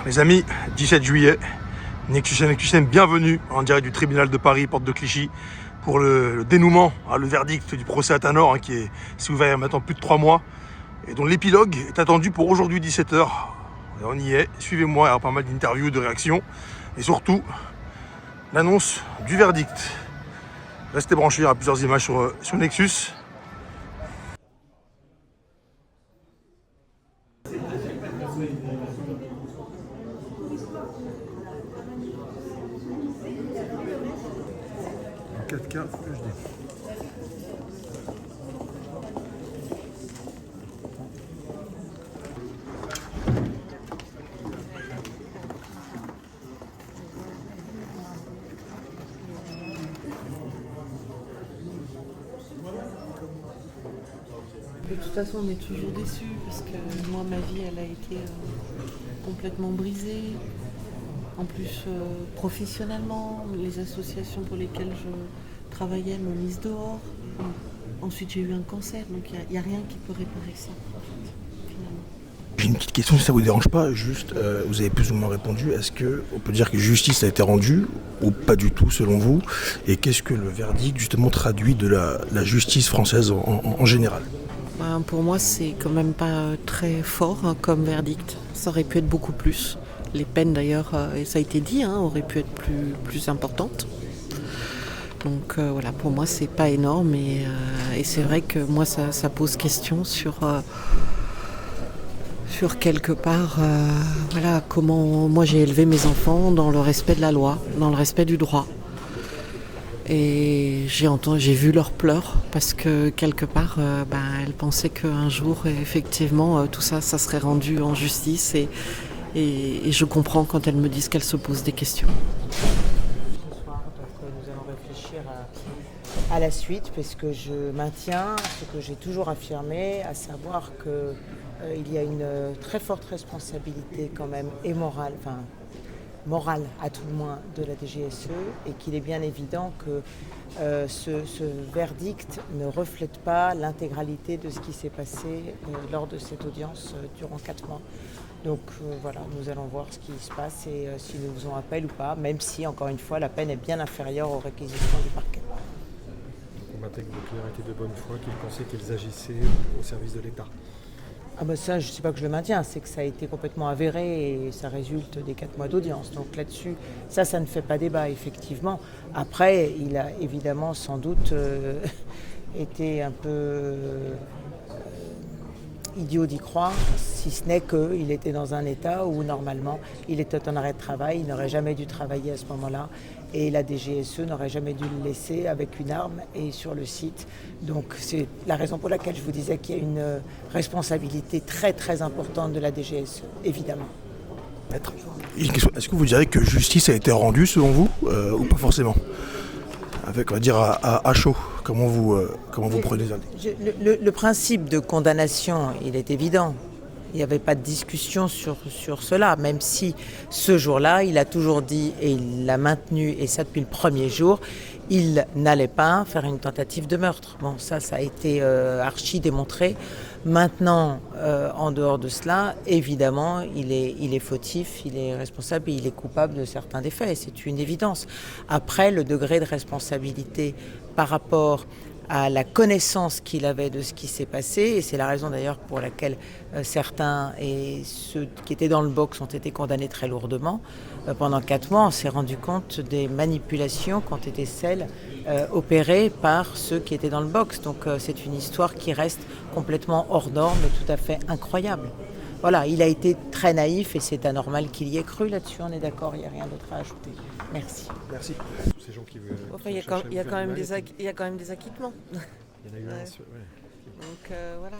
Les amis, 17 juillet, Nexus, bienvenue en direct du tribunal de Paris, porte de Clichy, pour le dénouement, le verdict du procès à Tanor, qui s'est ouvert il y a maintenant plus de 3 mois, et dont l'épilogue est attendu pour aujourd'hui 17h. On y est, suivez-moi, il y aura pas mal d'interviews, de réactions, et surtout, l'annonce du verdict. Restez branchés, il y aura plusieurs images sur Nexus. En 4K, faut que je dise. De toute façon, on est toujours déçus parce que moi, ma vie, elle a été complètement brisée. En plus, professionnellement, les associations pour lesquelles je travaillais m'ont mise dehors. Ensuite, j'ai eu un cancer, donc il n'y a rien qui peut réparer ça, en fait, finalement. J'ai une petite question, si ça vous dérange pas, juste, vous avez plus ou moins répondu, est-ce qu'on peut dire que justice a été rendue, ou pas du tout selon vous, et qu'est-ce que le verdict justement traduit de la justice française en général? Pour moi, c'est quand même pas très fort comme verdict. Ça aurait pu être beaucoup plus. Les peines d'ailleurs, et ça a été dit, auraient pu être plus importantes. Donc voilà, pour moi, c'est pas énorme et c'est vrai que moi, ça pose question sur quelque part, voilà, comment moi j'ai élevé mes enfants dans le respect de la loi, dans le respect du droit. Et j'ai vu leurs pleurs parce que quelque part, elles pensaient qu'un jour, effectivement, tout ça serait rendu en justice et je comprends quand elles me disent qu'elles se posent des questions. Ce soir, donc, nous allons réfléchir à la suite parce que je maintiens ce que j'ai toujours affirmé, à savoir qu'il y a une très forte responsabilité quand même et morale à tout le moins de la DGSE et qu'il est bien évident que ce verdict ne reflète pas l'intégralité de ce qui s'est passé lors de cette audience durant 4 mois. Donc voilà, nous allons voir ce qui se passe et si nous faisons appel ou pas, même si, encore une fois, la peine est bien inférieure aux réquisitions du parquet. On intègre que vos clients étaient de bonne foi, qu'ils pensaient qu'ils agissaient au service de l'État. Ça, je ne sais pas que je le maintiens, c'est que ça a été complètement avéré et ça résulte des 4 mois d'audience. Donc là-dessus, ça ne fait pas débat, effectivement. Après, il a évidemment sans doute été un peu idiot d'y croire, si ce n'est qu'il était dans un état où normalement il était en arrêt de travail, il n'aurait jamais dû travailler à ce moment-là et la DGSE n'aurait jamais dû le laisser avec une arme et sur le site. Donc c'est la raison pour laquelle je vous disais qu'il y a une responsabilité très très importante de la DGSE, évidemment. Est-ce que vous diriez que justice a été rendue selon vous, ou pas forcément? Avec, on va dire, à chaud, comment vous prenez ça? Le principe de condamnation, il est évident. Il n'y avait pas de discussion sur cela, même si ce jour-là, il a toujours dit, et il l'a maintenu, et ça depuis le premier jour, il n'allait pas faire une tentative de meurtre. Bon, ça a été archi démontré. Maintenant, en dehors de cela, évidemment, il est fautif, il est responsable et il est coupable de certains des faits. C'est une évidence. Après, le degré de responsabilité par rapport à la connaissance qu'il avait de ce qui s'est passé, et c'est la raison d'ailleurs pour laquelle certains et ceux qui étaient dans le box ont été condamnés très lourdement. Pendant 4 mois, on s'est rendu compte des manipulations qui ont été celles opérées par ceux qui étaient dans le box. Donc c'est une histoire qui reste complètement hors norme et tout à fait incroyable. Voilà, il a été très naïf et c'est anormal qu'il y ait cru là-dessus, on est d'accord, il n'y a rien d'autre à ajouter. Merci. Merci. Tous ces gens qui veulent. Enfin, il y a quand même des acquittements. Il y en a eu un, Ouais. ouais. Donc voilà.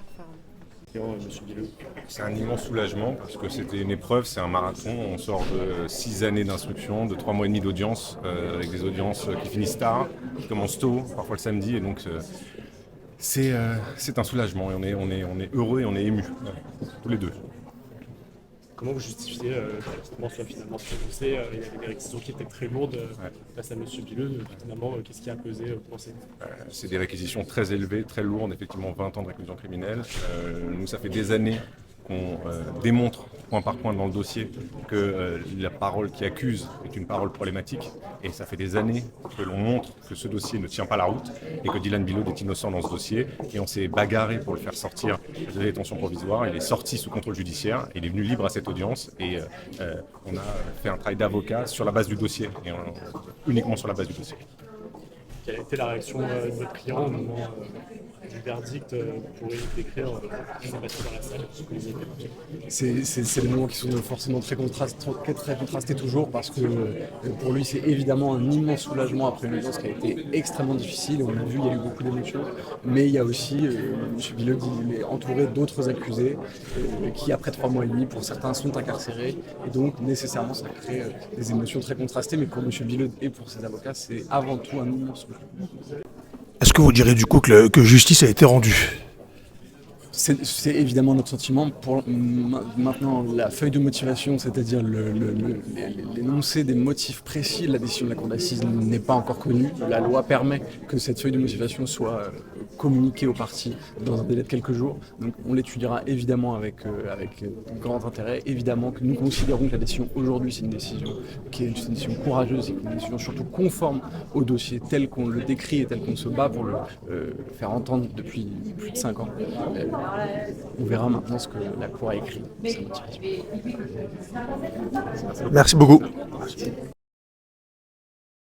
Monsieur Guilleux. C'est un immense soulagement parce que c'était une épreuve, c'est un marathon. On sort de 6 années d'instruction, de 3 mois et demi d'audience, avec des audiences qui finissent tard, qui commencent tôt, parfois le samedi. Et donc c'est un soulagement et on est heureux et on est émus, tous les deux. Comment vous justifiez justement finalement ce procès? Il y avait des réquisitions qui étaient très lourdes face à M. Billeux. Finalement, qu'est-ce qui a pesé au procès? C'est des réquisitions très élevées, très lourdes, effectivement 20 ans de réclusion criminelle. Nous, ça fait des années qu'on démontre point par point dans le dossier que la parole qui accuse est une parole problématique. Et ça fait des années que l'on montre que ce dossier ne tient pas la route et que Dylan Bilhaud est innocent dans ce dossier. Et on s'est bagarré pour le faire sortir de détention provisoire. Il est sorti sous contrôle judiciaire. Il est venu libre à cette audience. Et on a fait un travail d'avocat sur la base du dossier. Et uniquement sur la base du dossier. Quelle a été la réaction de votre client au moment du verdict? Vous pourrez décrire ce qui s'est passé dans la salle, ce que vous avez évoqué. C'est des moments qui sont forcément très contrastés toujours, parce que pour lui c'est évidemment un immense soulagement après une audience qui a été extrêmement difficile. On l'a vu, il y a eu beaucoup d'émotions, mais il y a aussi M. Bilhaud, il est entouré d'autres accusés qui après 3 mois et demi pour certains sont incarcérés, et donc nécessairement ça crée des émotions très contrastées. Mais pour M. Bilhaud et pour ses avocats, c'est avant tout un immense soulagement. Est-ce que vous direz du coup que justice a été rendue? C'est évidemment notre sentiment. Pour maintenant, la feuille de motivation, c'est-à-dire l'énoncé des motifs précis de la décision de la Cour d'assises n'est pas encore connu. La loi permet que cette feuille de motivation soit communiquée aux parties dans un délai de quelques jours. Donc on l'étudiera évidemment avec grand intérêt. Évidemment que nous considérons que la décision aujourd'hui, c'est une décision qui est une décision courageuse et une décision surtout conforme au dossier tel qu'on le décrit et tel qu'on se bat pour le faire entendre depuis plus de 5 ans. On verra maintenant ce que la Cour a écrit. Merci beaucoup.